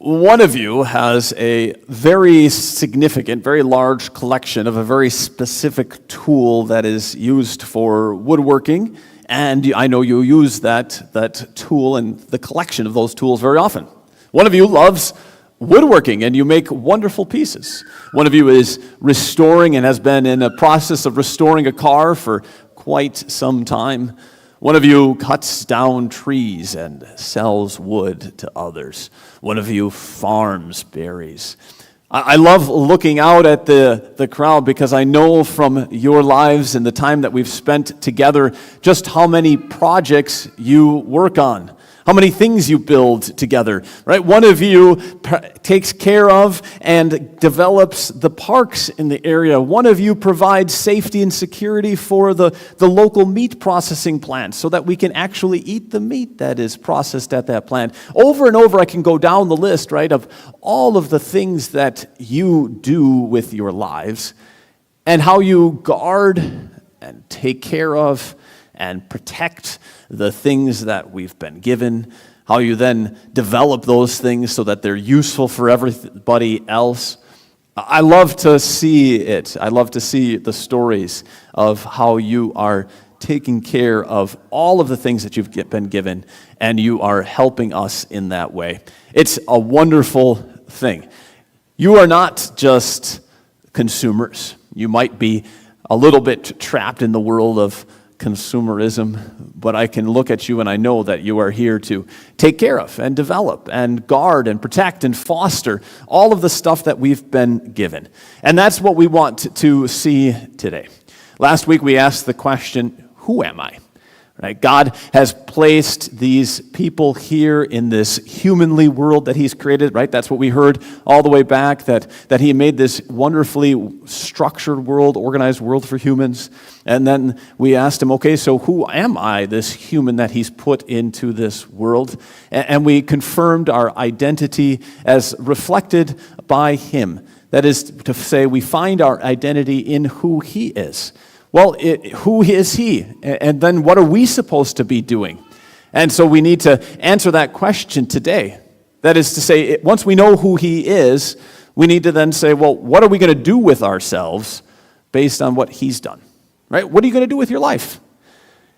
One of you has a very significant, very large collection of a very specific tool that is used for woodworking, and I know you use that tool and the collection of those tools very often. One of you loves woodworking, and you make wonderful pieces. One of you is restoring and has been in a process of restoring a car for quite some time. One of you cuts down trees and sells wood to others. One of you farms berries. I love looking out at the crowd because I know from your lives and the time that we've spent together just how many projects you work on, how many things you build together, right? One of you takes care of and develops the parks in the area. One of you provides safety and security for the local meat processing plant so that we can actually eat the meat that is processed at that plant. Over and over, I can go down the list, right, of all of the things that you do with your lives and how you guard and take care of and protect the things that we've been given, how you then develop those things so that they're useful for everybody else. I love to see it. I love to see the stories of how you are taking care of all of the things that you've been given, and you are helping us in that way. It's a wonderful thing. You are not just consumers. You might be a little bit trapped in the world of consumerism, but I can look at you and I know that you are here to take care of and develop and guard and protect and foster all of the stuff that we've been given. And that's what we want to see today. Last week we asked the question, who am I? Right? God has placed these people here in this humanly world that He's created, right? That's what we heard all the way back, that He made this wonderfully structured world, organized world for humans. And then we asked Him, okay, so who am I, this human that He's put into this world? And we confirmed our identity as reflected by Him. That is to say, we find our identity in who He is. Well, who is He? And then what are we supposed to be doing? And so we need to answer that question today. That is to say, once we know who He is, we need to then say, well, what are we going to do with ourselves based on what He's done? Right? What are you going to do with your life?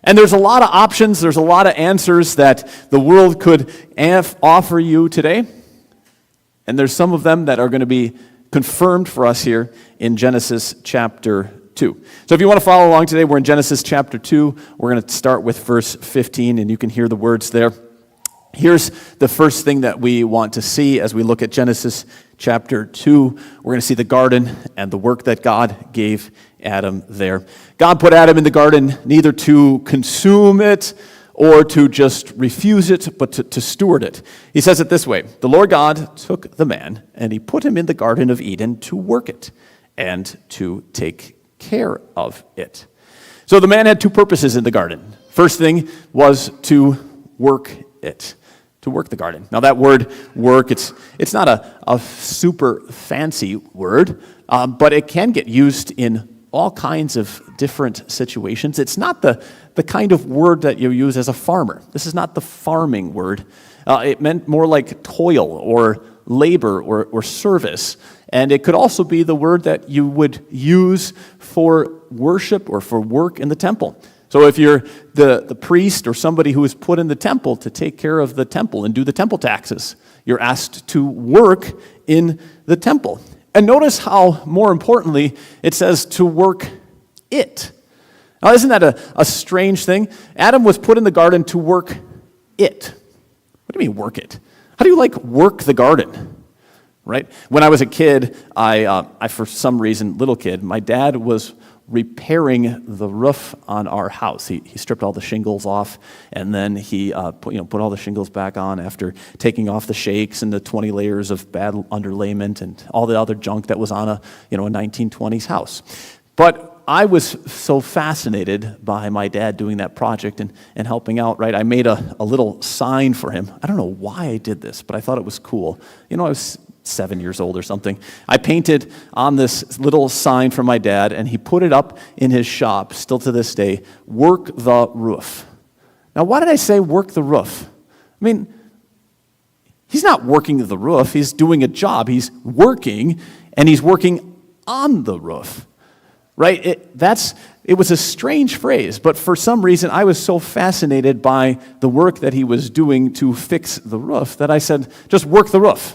And there's a lot of options, there's a lot of answers that the world could offer you today. And there's some of them that are going to be confirmed for us here in Genesis chapter 2. So if you want to follow along today, we're in Genesis chapter 2. We're going to start with verse 15, and you can hear the words there. Here's the first thing that we want to see as we look at Genesis chapter 2. We're going to see the garden and the work that God gave Adam there. God put Adam in the garden neither to consume it or to just refuse it, but to steward it. He says it this way, the Lord God took the man, and He put him in the Garden of Eden to work it and to take care of it. So the man had two purposes in the garden. First thing was to work it, to work the garden. Now that word work, it's not a super fancy word, but it can get used in all kinds of different situations. It's not the kind of word that you use as a farmer. This is not the farming word. It meant more like toil or labor or service. And it could also be the word that you would use for worship or for work in the temple. So if you're the priest or somebody who is put in the temple to take care of the temple and do the temple taxes, you're asked to work in the temple. And notice how, more importantly, it says to work it. Now, isn't that a strange thing? Adam was put in the garden to work it. What do you mean work it? How do you work the garden? Right? When I was a kid, I for some reason, little kid, my dad was repairing the roof on our house. He stripped all the shingles off, and then he put all the shingles back on after taking off the shakes and the 20 layers of bad underlayment and all the other junk that was on a 1920s house. But I was so fascinated by my dad doing that project and helping out, right? I made a little sign for him. I don't know why I did this, but I thought it was cool. I was 7 years old or something. I painted on this little sign for my dad, and he put it up in his shop, still to this day, work the roof. Now, why did I say work the roof? I mean, He's not working the roof. He's doing a job. He's working, and he's working on the roof, right? It was a strange phrase, but for some reason I was so fascinated by the work that he was doing to fix the roof that I said, just work the roof.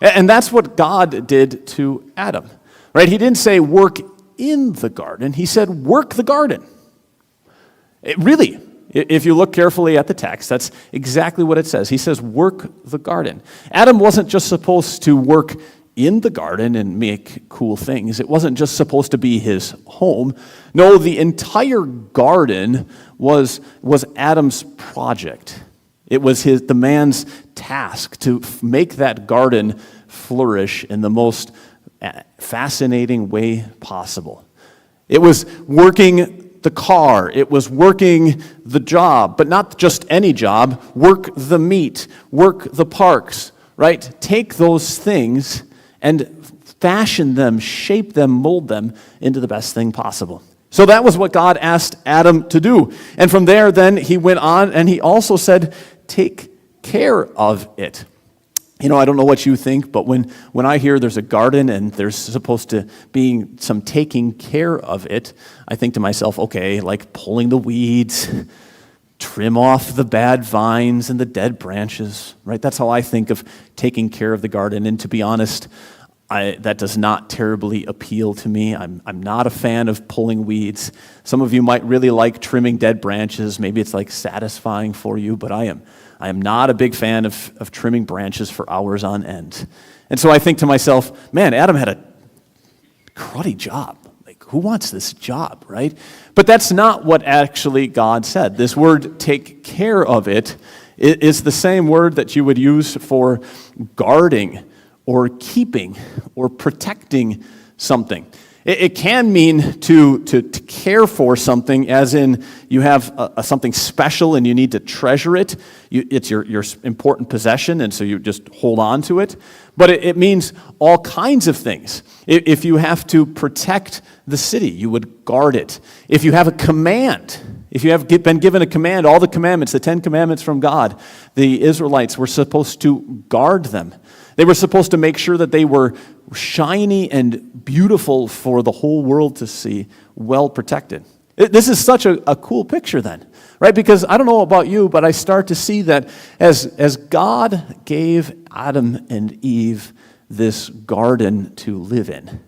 And that's what God did to Adam, right? He didn't say work in the garden. He said work the garden. Really, if you look carefully at the text, that's exactly what it says. He says work the garden. Adam wasn't just supposed to work in the garden and make cool things. It wasn't just supposed to be his home. No, the entire garden was Adam's project. It was the man's task to make that garden flourish in the most fascinating way possible. It was working the car. It was working the job, but not just any job. Work the meat. Work the parks, right? Take those things and fashion them, shape them, mold them into the best thing possible. So that was what God asked Adam to do. And from there, then, he went on and he also said, take care of it. You know, I don't know what you think, but when I hear there's a garden and there's supposed to be some taking care of it, I think to myself, okay, like pulling the weeds, trim off the bad vines and the dead branches, right? That's how I think of taking care of the garden. And to be honest, that does not terribly appeal to me. I'm not a fan of pulling weeds. Some of you might really like trimming dead branches. Maybe it's like satisfying for you, but I am not a big fan of trimming branches for hours on end. And so I think to myself, man, Adam had a cruddy job. Like, who wants this job, right? But that's not what actually God said. This word, take care of it, is the same word that you would use for guarding or keeping or protecting something. It can mean to care for something, as in you have something special and you need to treasure it. It's your important possession, and so you just hold on to it. But it means all kinds of things. If you have to protect the city, you would guard it. If you have a command, if you have been given a command, all the commandments, the 10 commandments from God, the Israelites were supposed to guard them. They were supposed to make sure that they were shiny and beautiful for the whole world to see, well protected. This is such a cool picture then, right? Because I don't know about you, but I start to see that as God gave Adam and Eve this garden to live in,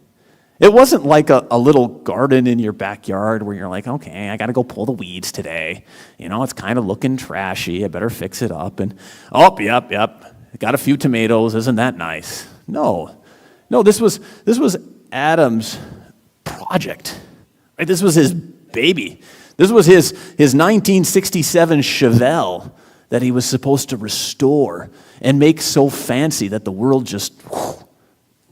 it wasn't like a little garden in your backyard where you're like, okay, I got to go pull the weeds today. You know, it's kind of looking trashy. I better fix it up. And, oh, yep. Got a few tomatoes. Isn't that nice? No, this was Adam's project. Right? This was his baby. This was his 1967 Chevelle that he was supposed to restore and make so fancy that the world just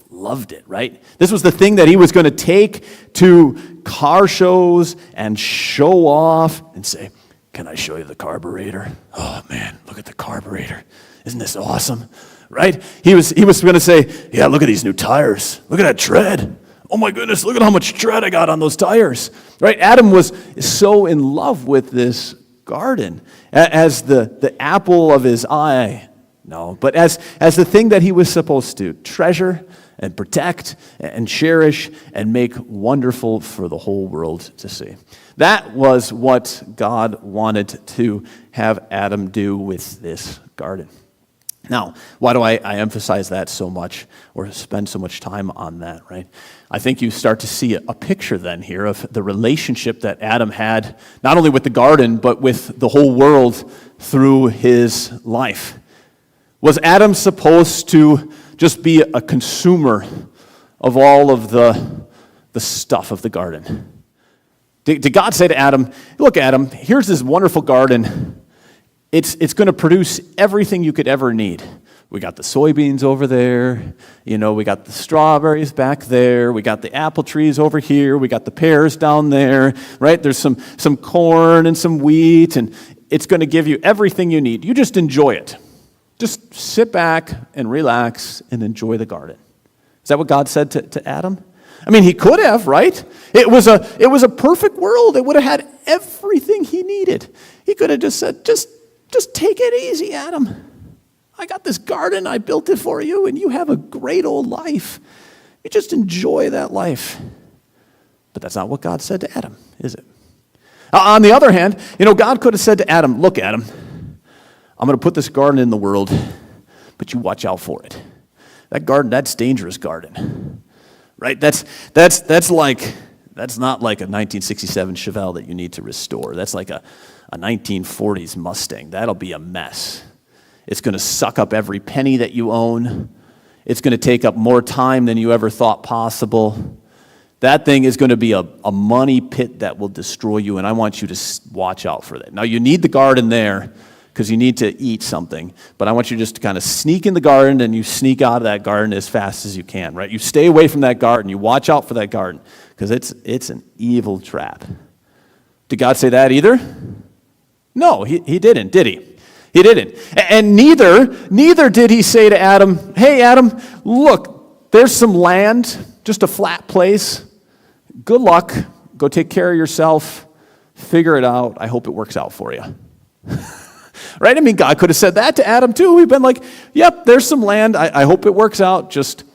loved it, right? This was the thing that he was going to take to car shows and show off and say, can I show you the carburetor? Oh, man, look at the carburetor. Isn't this awesome? Right? He was going to say, yeah, look at these new tires. Look at that tread. Oh my goodness, look at how much tread I got on those tires. Right? Adam was so in love with this garden as the apple of his eye. No, but as the thing that he was supposed to treasure and protect and cherish and make wonderful for the whole world to see. That was what God wanted to have Adam do with this garden. Now, why do I emphasize that so much or spend so much time on that, right? I think you start to see a picture then here of the relationship that Adam had, not only with the garden, but with the whole world through his life. Was Adam supposed to just be a consumer of all of the stuff of the garden? Did God say to Adam, look, Adam, here's this wonderful garden. It's going to produce everything you could ever need. We got the soybeans over there. You know, we got the strawberries back there. We got the apple trees over here. We got the pears down there, right? There's some corn and some wheat, and it's going to give you everything you need. You just enjoy it. Just sit back and relax and enjoy the garden. Is that what God said to Adam? I mean, he could have, right? It was a perfect world. It would have had everything he needed. He could have just said, just take it easy, Adam. I got this garden, I built it for you, and you have a great old life. You just enjoy that life. But that's not what God said to Adam, is it? On the other hand, God could have said to Adam, look, Adam, I'm going to put this garden in the world, but you watch out for it. That garden, that's dangerous garden, right? That's not like a 1967 Chevelle that you need to restore. That's like a 1940s Mustang. That'll be a mess. It's going to suck up every penny that you own. It's going to take up more time than you ever thought possible. That thing is going to be a money pit that will destroy you, and I want you to watch out for that. Now, you need the garden there because you need to eat something, but I want you just to kind of sneak in the garden, and you sneak out of that garden as fast as you can, right? You stay away from that garden. You watch out for that garden because it's an evil trap. Did God say that either? No, he didn't, did he? He didn't. And neither did he say to Adam, hey, Adam, look, there's some land, just a flat place. Good luck. Go take care of yourself. Figure it out. I hope it works out for you. Right? I mean, God could have said that to Adam too. We've been like, yep, there's some land. I hope it works out. Just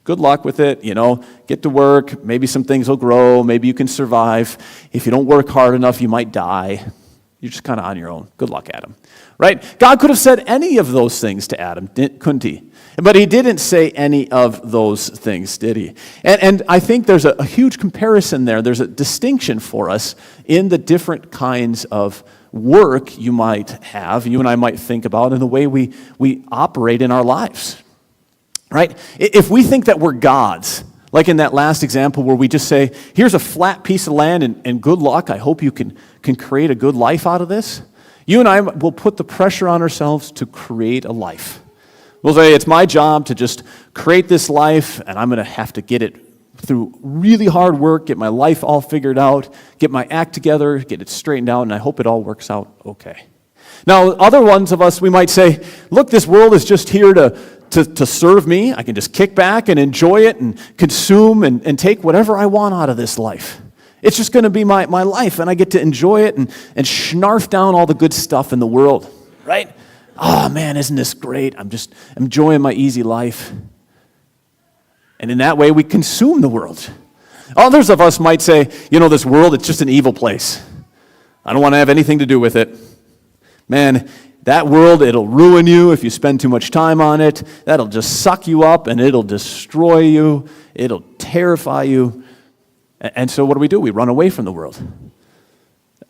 good luck with it. Get to work. Maybe some things will grow. Maybe you can survive. If you don't work hard enough, you might die. You're just kind of on your own. Good luck, Adam. Right? God could have said any of those things to Adam, couldn't he? But he didn't say any of those things, did he? And I think there's a huge comparison there. There's a distinction for us in the different kinds of work you might have, you and I might think about, in the way we operate in our lives. Right? If we think that we're gods, like in that last example where we just say, here's a flat piece of land and good luck, I hope you can create a good life out of this. You and I will put the pressure on ourselves to create a life. We'll say, it's my job to just create this life, and I'm going to have to get it through really hard work, get my life all figured out, get my act together, get it straightened out, and I hope it all works out okay. Now, other ones of us, we might say, look, this world is just here to serve me. I can just kick back and enjoy it and consume and take whatever I want out of this life. It's just going to be my life, and I get to enjoy it and snarf down all the good stuff in the world, right? Oh, man, isn't this great? I'm just enjoying my easy life. And in that way, we consume the world. Others of us might say, this world, it's just an evil place. I don't want to have anything to do with it. Man, that world, it'll ruin you if you spend too much time on it. That'll just suck you up, and it'll destroy you. It'll terrify you. And so what do? We run away from the world.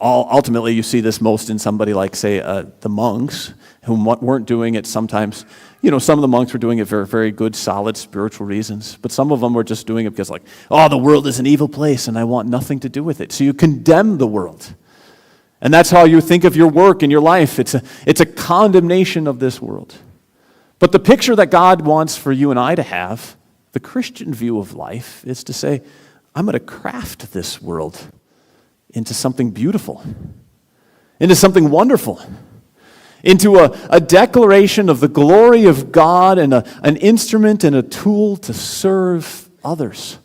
Ultimately, you see this most in somebody like, say, the monks, who weren't doing it sometimes. Some of the monks were doing it for very good, solid spiritual reasons. But some of them were just doing it because the world is an evil place, and I want nothing to do with it. So you condemn the world. And that's how you think of your work and your life. It's a condemnation of this world. But the picture that God wants for you and I to have, the Christian view of life, is to say, I'm going to craft this world into something beautiful, into something wonderful, into a declaration of the glory of God and an instrument and a tool to serve others.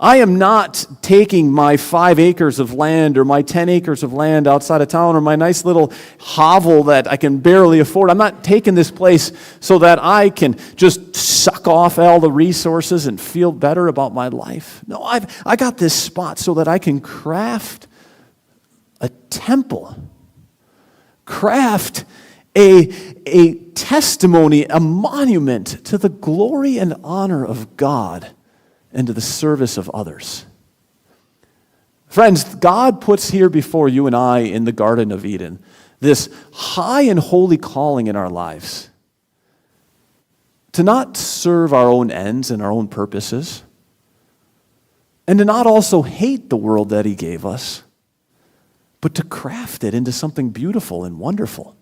I am not taking my 5 acres of land or my 10 acres of land outside of town or my nice little hovel that I can barely afford. I'm not taking this place so that I can just suck off all the resources and feel better about my life. No, I got this spot so that I can craft a temple, craft a testimony, a monument to the glory and honor of God and to the service of others. Friends, God puts here before you and I in the Garden of Eden this high and holy calling in our lives to not serve our own ends and our own purposes, and to not also hate the world that He gave us, but to craft it into something beautiful and wonderful.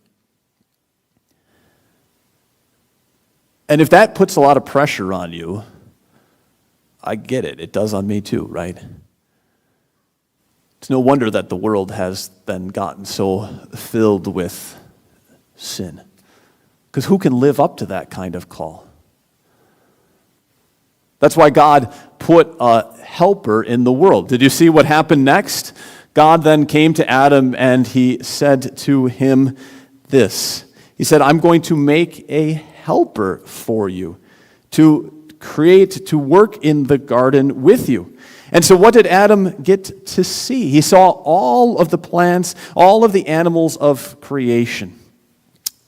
And if that puts a lot of pressure on you, I get it. It does on me too, right? It's no wonder that the world has then gotten so filled with sin. Because who can live up to that kind of call? That's why God put a helper in the world. Did you see what happened next? God then came to Adam and He said to him this. He said, I'm going to make a helper for you to work in the garden with you. And so what did Adam get to see? He saw all of the plants, all of the animals of creation.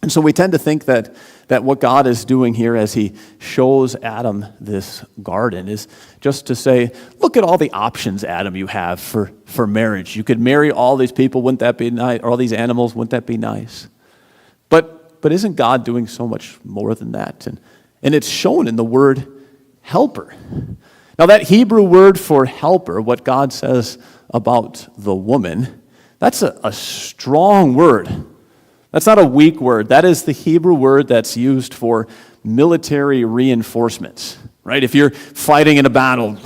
And so we tend to think that what God is doing here as he shows Adam this garden is just to say, look at all the options, Adam, you have for marriage. You could marry all these people, wouldn't that be nice? Or all these animals, wouldn't that be nice? But isn't God doing so much more than that? And it's shown in the word helper. Now that Hebrew word for helper, what God says about the woman, that's a strong word. That's not a weak word. That is the Hebrew word that's used for military reinforcements, right? If you're fighting in a battle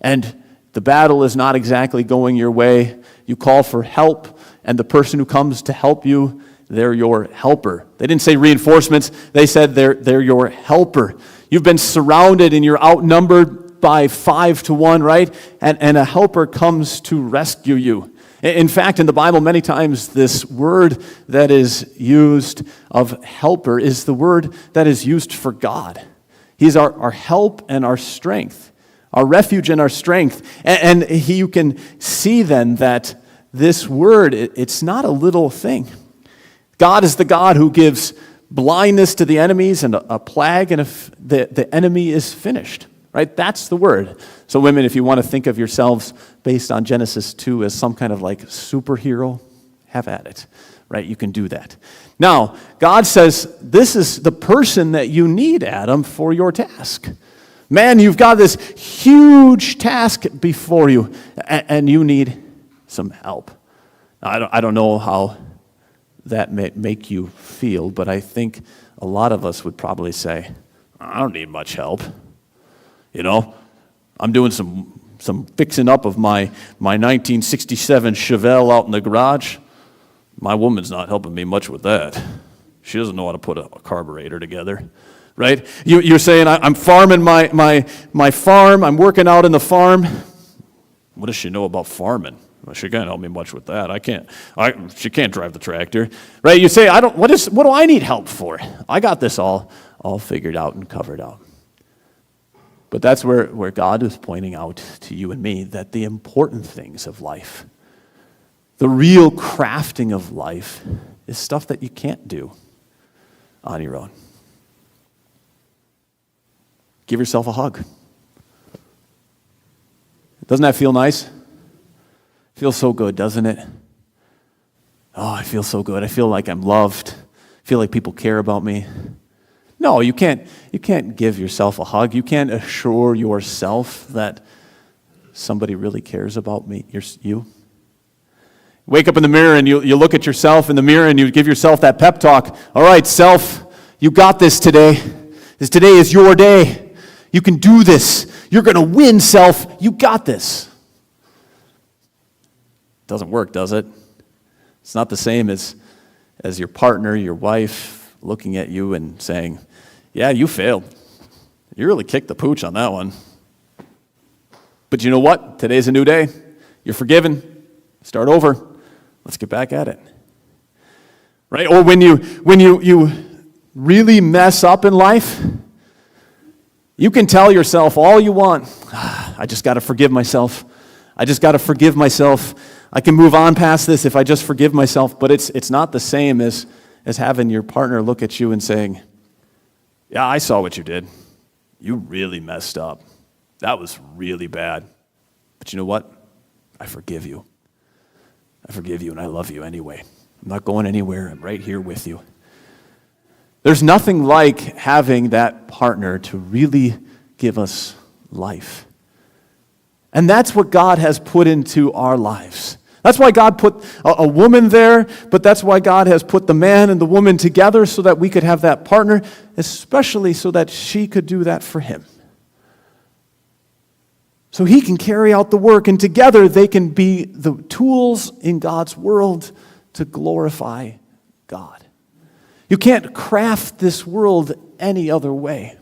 and the battle is not exactly going your way, you call for help, and the person who comes to help you, they're your helper. They didn't say reinforcements. They said they're your helper. You've been surrounded and you're outnumbered by 5 to 1, right? And a helper comes to rescue you. In fact, in the Bible, many times this word that is used of helper is the word that is used for God. He's our help and our strength, our refuge and our strength. And you can see then that this word, it's not a little thing. God is the God who gives blindness to the enemies and a plague, and if the enemy is finished. Right? That's the word. So women, if you want to think of yourselves based on Genesis 2 as some kind of like superhero, have at it. Right? You can do that. Now, God says, this is the person that you need, Adam, for your task. Man, you've got this huge task before you, and you need some help. I don't know how that may make you feel, but I think a lot of us would probably say, I don't need much help. You know, I'm doing some fixing up of my 1967 Chevelle out in the garage. My woman's not helping me much with that. She doesn't know how to put a carburetor together, right? You're saying, I'm farming my farm. I'm working out in the farm. What does she know about farming? Well, she can't help me much with that. She can't drive the tractor, right? You say, what do I need help for? I got this all figured out and covered out. But that's where God is pointing out to you and me that the important things of life, the real crafting of life, is stuff that you can't do on your own. Give yourself a hug. Doesn't that feel nice? Feels so good, doesn't it? Oh, I feel so good. I feel like I'm loved. I feel like people care about me. No, you can't give yourself a hug. You can't assure yourself that somebody really cares about you. Wake up in the mirror and you look at yourself in the mirror and you give yourself that pep talk. All right, self, you got this today. Today is your day. You can do this. You're going to win, self. You got this. Doesn't work, does it? It's not the same as your partner, your wife, looking at you and saying, yeah, you failed. You really kicked the pooch on that one. But you know what? Today's a new day. You're forgiven. Start over. Let's get back at it. Right? Or when you really mess up in life, you can tell yourself all you want. I just got to forgive myself. I just got to forgive myself. I can move on past this if I just forgive myself. But it's not the same as having your partner look at you and saying, yeah, I saw what you did. You really messed up. That was really bad. But you know what? I forgive you. I forgive you and I love you anyway. I'm not going anywhere. I'm right here with you. There's nothing like having that partner to really give us life. And that's what God has put into our lives. That's why God put a woman there, but that's why God has put the man and the woman together so that we could have that partner, especially so that she could do that for him. So he can carry out the work, and together they can be the tools in God's world to glorify God. You can't craft this world any other way.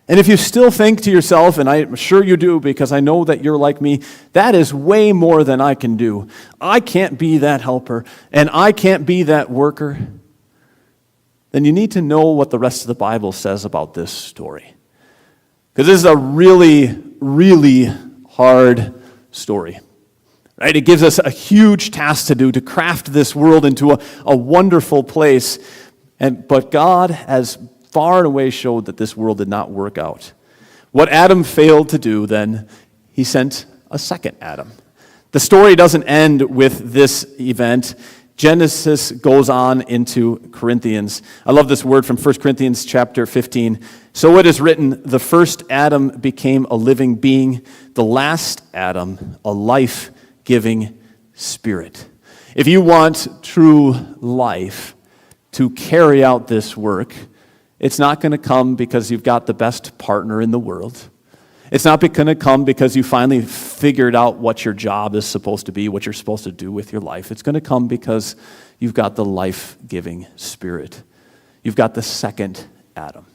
And if you still think to yourself, and I'm sure you do because I know that you're like me, that is way more than I can do. I can't be that helper, and I can't be that worker. then you need to know what the rest of the Bible says about this story. Because this is a really, really hard story. Right? It gives us a huge task to do, to craft this world into a wonderful place. But God has far and away showed that this world did not work out. What Adam failed to do, then, he sent a second Adam. The story doesn't end with this event. Genesis goes on into Corinthians. I love this word from 1 Corinthians chapter 15. So it is written, the first Adam became a living being, the last Adam a life-giving spirit. If you want true life to carry out this work, it's not going to come because you've got the best partner in the world. It's not going to come because you finally figured out what your job is supposed to be, what you're supposed to do with your life. It's going to come because you've got the life-giving spirit. You've got the second Adam.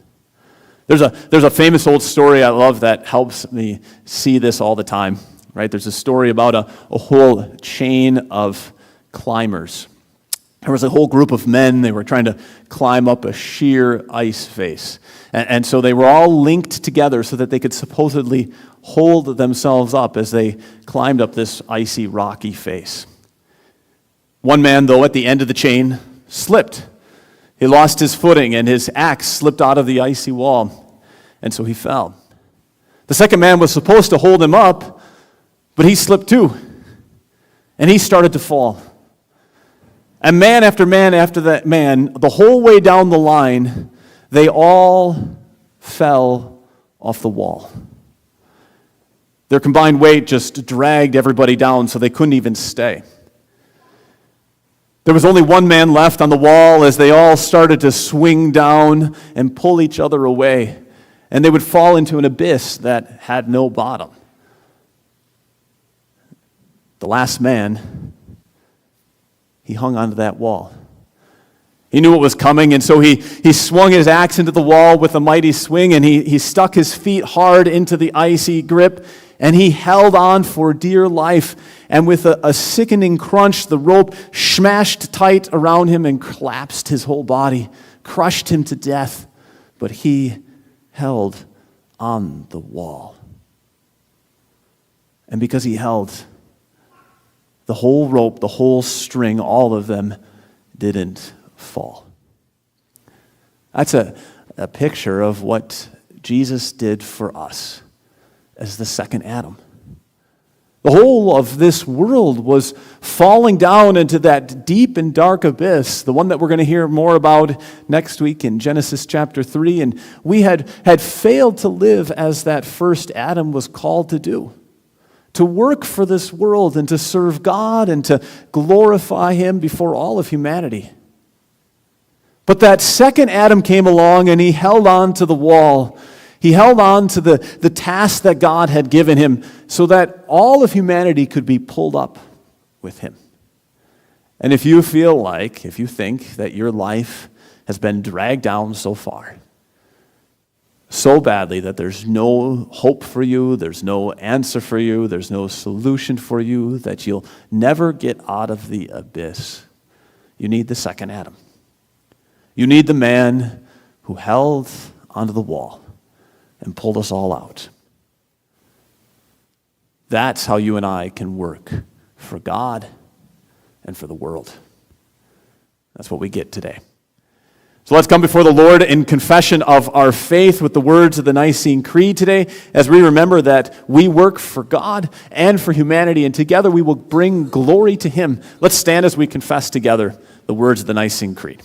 There's a famous old story I love that helps me see this all the time. Right? There's a story about a whole chain of climbers. There was a whole group of men. They were trying to climb up a sheer ice face. And so they were all linked together so that they could supposedly hold themselves up as they climbed up this icy, rocky face. One man, though, at the end of the chain, slipped. He lost his footing, and his axe slipped out of the icy wall, and so he fell. The second man was supposed to hold him up, but he slipped too, and he started to fall. And man after that man, the whole way down the line, they all fell off the wall. Their combined weight just dragged everybody down so they couldn't even stay. There was only one man left on the wall as they all started to swing down and pull each other away. And they would fall into an abyss that had no bottom. The last man, he hung onto that wall. He knew what was coming, and so he swung his axe into the wall with a mighty swing, and he stuck his feet hard into the icy grip, and he held on for dear life. And with a sickening crunch, the rope smashed tight around him and collapsed his whole body, crushed him to death. But he held on the wall. And because he held, the whole rope, the whole string, all of them didn't fall. That's a picture of what Jesus did for us as the second Adam. The whole of this world was falling down into that deep and dark abyss, the one that we're going to hear more about next week in Genesis chapter 3. And we had failed to live as that first Adam was called to do. To work for this world and to serve God and to glorify Him before all of humanity. But that second Adam came along and he held on to the wall. He held on to the task that God had given him so that all of humanity could be pulled up with him. And if you think that your life has been dragged down so far, so badly that there's no hope for you, there's no answer for you, there's no solution for you, that you'll never get out of the abyss, you need the second Adam. You need the man who held onto the wall and pulled us all out. That's how you and I can work for God and for the world. That's what we get today. So let's come before the Lord in confession of our faith with the words of the Nicene Creed today, as we remember that we work for God and for humanity, and together we will bring glory to Him. Let's stand as we confess together the words of the Nicene Creed.